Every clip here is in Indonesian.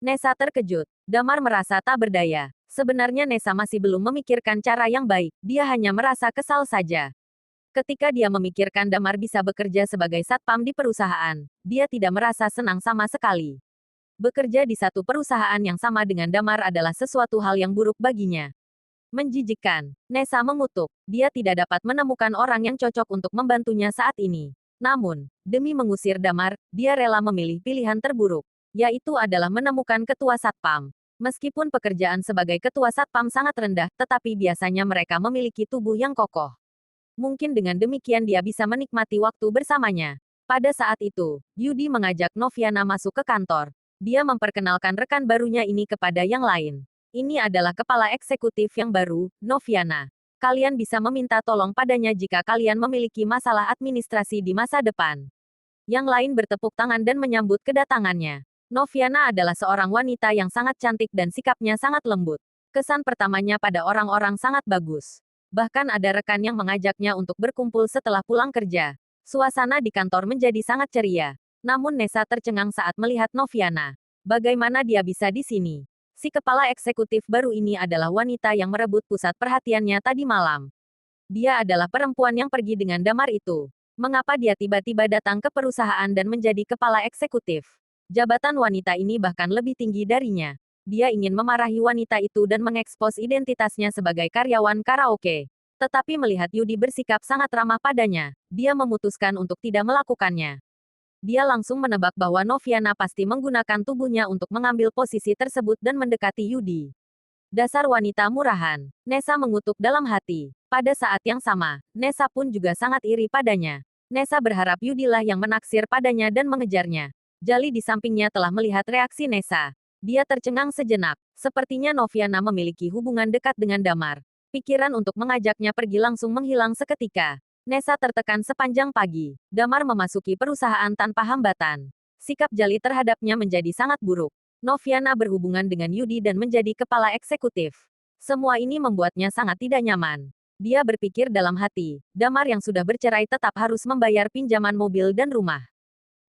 Nessa terkejut. Damar merasa tak berdaya. Sebenarnya Nessa masih belum memikirkan cara yang baik, dia hanya merasa kesal saja. Ketika dia memikirkan Damar bisa bekerja sebagai satpam di perusahaan, dia tidak merasa senang sama sekali. Bekerja di satu perusahaan yang sama dengan Damar adalah sesuatu hal yang buruk baginya. Menjijikkan. Nessa mengutuk. Dia tidak dapat menemukan orang yang cocok untuk membantunya saat ini. Namun, demi mengusir Damar, dia rela memilih pilihan terburuk, yaitu adalah menemukan ketua satpam. Meskipun pekerjaan sebagai ketua satpam sangat rendah, tetapi biasanya mereka memiliki tubuh yang kokoh. Mungkin dengan demikian dia bisa menikmati waktu bersamanya. Pada saat itu, Yudi mengajak Noviana masuk ke kantor. Dia memperkenalkan rekan barunya ini kepada yang lain. Ini adalah kepala eksekutif yang baru, Noviana. Kalian bisa meminta tolong padanya jika kalian memiliki masalah administrasi di masa depan. Yang lain bertepuk tangan dan menyambut kedatangannya. Noviana adalah seorang wanita yang sangat cantik dan sikapnya sangat lembut. Kesan pertamanya pada orang-orang sangat bagus. Bahkan ada rekan yang mengajaknya untuk berkumpul setelah pulang kerja. Suasana di kantor menjadi sangat ceria. Namun Nessa tercengang saat melihat Noviana. Bagaimana dia bisa di sini? Si kepala eksekutif baru ini adalah wanita yang merebut pusat perhatiannya tadi malam. Dia adalah perempuan yang pergi dengan Damar itu. Mengapa dia tiba-tiba datang ke perusahaan dan menjadi kepala eksekutif? Jabatan wanita ini bahkan lebih tinggi darinya. Dia ingin memarahi wanita itu dan mengekspos identitasnya sebagai karyawan karaoke. Tetapi melihat Yudi bersikap sangat ramah padanya, dia memutuskan untuk tidak melakukannya. Dia langsung menebak bahwa Noviana pasti menggunakan tubuhnya untuk mengambil posisi tersebut dan mendekati Yudi. Dasar wanita murahan. Nessa mengutuk dalam hati. Pada saat yang sama, Nessa pun juga sangat iri padanya. Nessa berharap Yudilah yang menaksir padanya dan mengejarnya. Jali di sampingnya telah melihat reaksi Nessa. Dia tercengang sejenak. Sepertinya Noviana memiliki hubungan dekat dengan Damar. Pikiran untuk mengajaknya pergi langsung menghilang seketika. Nessa tertekan sepanjang pagi. Damar memasuki perusahaan tanpa hambatan. Sikap Jali terhadapnya menjadi sangat buruk. Noviana berhubungan dengan Yudi dan menjadi kepala eksekutif. Semua ini membuatnya sangat tidak nyaman. Dia berpikir dalam hati, Damar yang sudah bercerai tetap harus membayar pinjaman mobil dan rumah.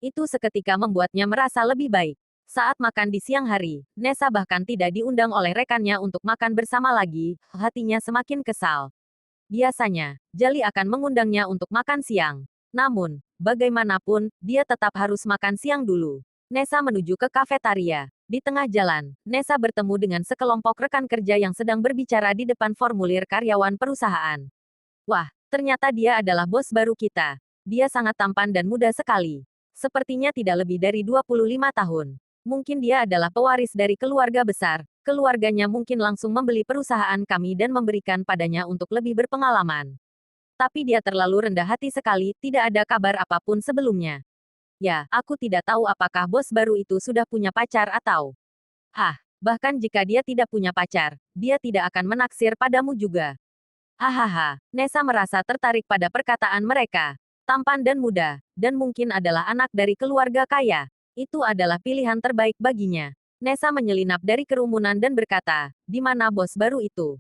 Itu seketika membuatnya merasa lebih baik. Saat makan di siang hari, Nessa bahkan tidak diundang oleh rekannya untuk makan bersama lagi, hatinya semakin kesal. Biasanya, Jali akan mengundangnya untuk makan siang. Namun, bagaimanapun, dia tetap harus makan siang dulu. Nessa menuju ke kafetaria. Di tengah jalan, Nessa bertemu dengan sekelompok rekan kerja yang sedang berbicara di depan formulir karyawan perusahaan. Wah, ternyata dia adalah bos baru kita. Dia sangat tampan dan muda sekali. Sepertinya tidak lebih dari 25 tahun. Mungkin dia adalah pewaris dari keluarga besar. Keluarganya mungkin langsung membeli perusahaan kami dan memberikan padanya untuk lebih berpengalaman. Tapi dia terlalu rendah hati sekali, tidak ada kabar apapun sebelumnya. Ya, aku tidak tahu apakah bos baru itu sudah punya pacar atau... bahkan jika dia tidak punya pacar, dia tidak akan menaksir padamu juga. Hahaha, Nessa merasa tertarik pada perkataan mereka. Tampan dan muda, dan mungkin adalah anak dari keluarga kaya. Itu adalah pilihan terbaik baginya. Nessa menyelinap dari kerumunan dan berkata, di mana bos baru itu?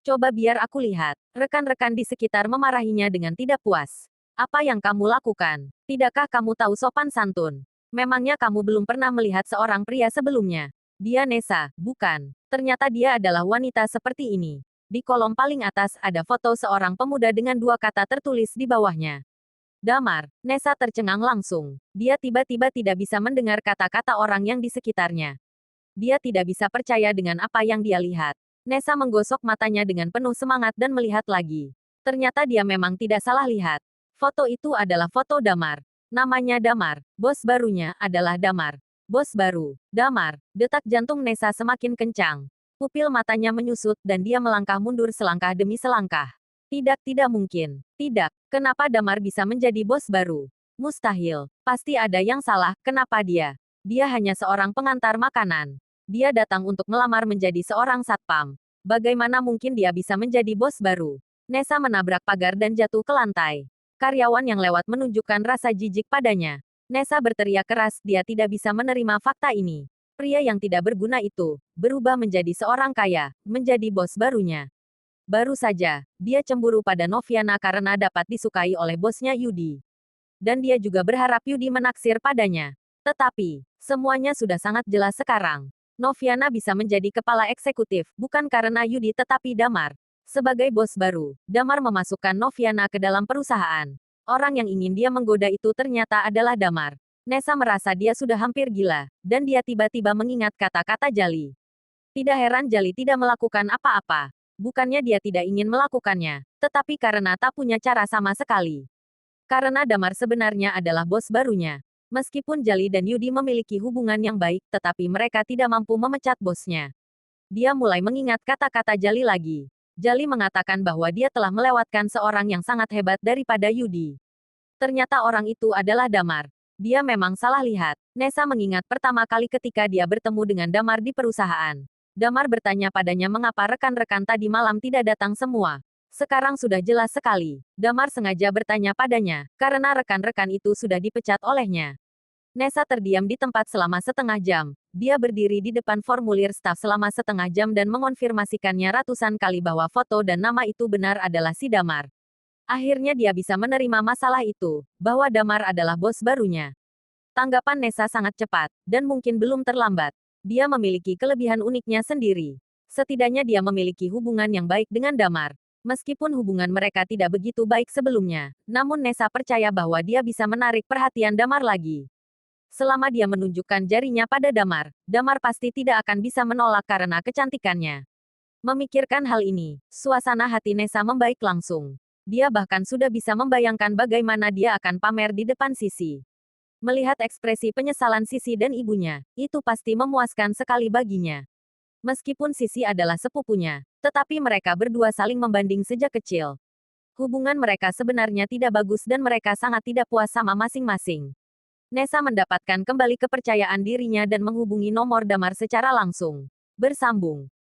Coba biar aku lihat. Rekan-rekan di sekitar memarahinya dengan tidak puas. Apa yang kamu lakukan? Tidakkah kamu tahu sopan santun? Memangnya kamu belum pernah melihat seorang pria sebelumnya? Dia Nessa, bukan. Ternyata dia adalah wanita seperti ini. Di kolom paling atas ada foto seorang pemuda dengan dua kata tertulis di bawahnya. Damar. Nessa tercengang langsung. Dia tiba-tiba tidak bisa mendengar kata-kata orang yang di sekitarnya. Dia tidak bisa percaya dengan apa yang dia lihat. Nessa menggosok matanya dengan penuh semangat dan melihat lagi. Ternyata dia memang tidak salah lihat. Foto itu adalah foto Damar. Namanya Damar. Bos barunya adalah Damar. Bos baru. Damar. Detak jantung Nessa semakin kencang. Pupil matanya menyusut dan dia melangkah mundur selangkah demi selangkah. Tidak mungkin. Tidak. Kenapa Damar bisa menjadi bos baru? Mustahil. Pasti ada yang salah. Kenapa dia? Dia hanya seorang pengantar makanan. Dia datang untuk melamar menjadi seorang satpam. Bagaimana mungkin dia bisa menjadi bos baru? Nessa menabrak pagar dan jatuh ke lantai. Karyawan yang lewat menunjukkan rasa jijik padanya. Nessa berteriak keras, dia tidak bisa menerima fakta ini. Pria yang tidak berguna itu, berubah menjadi seorang kaya, menjadi bos barunya. Baru saja, dia cemburu pada Noviana karena dapat disukai oleh bosnya Yudi. Dan dia juga berharap Yudi menaksir padanya. Tetapi, semuanya sudah sangat jelas sekarang. Noviana bisa menjadi kepala eksekutif, bukan karena Yudi tetapi Damar. Sebagai bos baru, Damar memasukkan Noviana ke dalam perusahaan. Orang yang ingin dia menggoda itu ternyata adalah Damar. Nessa merasa dia sudah hampir gila, dan dia tiba-tiba mengingat kata-kata Jali. Tidak heran Jali tidak melakukan apa-apa. Bukannya dia tidak ingin melakukannya, tetapi karena tak punya cara sama sekali. Karena Damar sebenarnya adalah bos barunya. Meskipun Jali dan Yudi memiliki hubungan yang baik, tetapi mereka tidak mampu memecat bosnya. Dia mulai mengingat kata-kata Jali lagi. Jali mengatakan bahwa dia telah melewatkan seorang yang sangat hebat daripada Yudi. Ternyata orang itu adalah Damar. Dia memang salah lihat. Nessa mengingat pertama kali ketika dia bertemu dengan Damar di perusahaan. Damar bertanya padanya mengapa rekan-rekan tadi malam tidak datang semua. Sekarang sudah jelas sekali. Damar sengaja bertanya padanya, karena rekan-rekan itu sudah dipecat olehnya. Nessa terdiam di tempat selama setengah jam. Dia berdiri di depan formulir staf selama setengah jam dan mengonfirmasikannya ratusan kali bahwa foto dan nama itu benar adalah si Damar. Akhirnya dia bisa menerima masalah itu, bahwa Damar adalah bos barunya. Tanggapan Nessa sangat cepat, dan mungkin belum terlambat. Dia memiliki kelebihan uniknya sendiri. Setidaknya dia memiliki hubungan yang baik dengan Damar. Meskipun hubungan mereka tidak begitu baik sebelumnya, namun Nessa percaya bahwa dia bisa menarik perhatian Damar lagi. Selama dia menunjukkan jarinya pada Damar, Damar pasti tidak akan bisa menolak karena kecantikannya. Memikirkan hal ini, suasana hati Nessa membaik langsung. Dia bahkan sudah bisa membayangkan bagaimana dia akan pamer di depan Sisi. Melihat ekspresi penyesalan Sisi dan ibunya, itu pasti memuaskan sekali baginya. Meskipun Sisi adalah sepupunya, tetapi mereka berdua saling membanding sejak kecil. Hubungan mereka sebenarnya tidak bagus dan mereka sangat tidak puas sama masing-masing. Nessa mendapatkan kembali kepercayaan dirinya dan menghubungi nomor Damar secara langsung. Bersambung.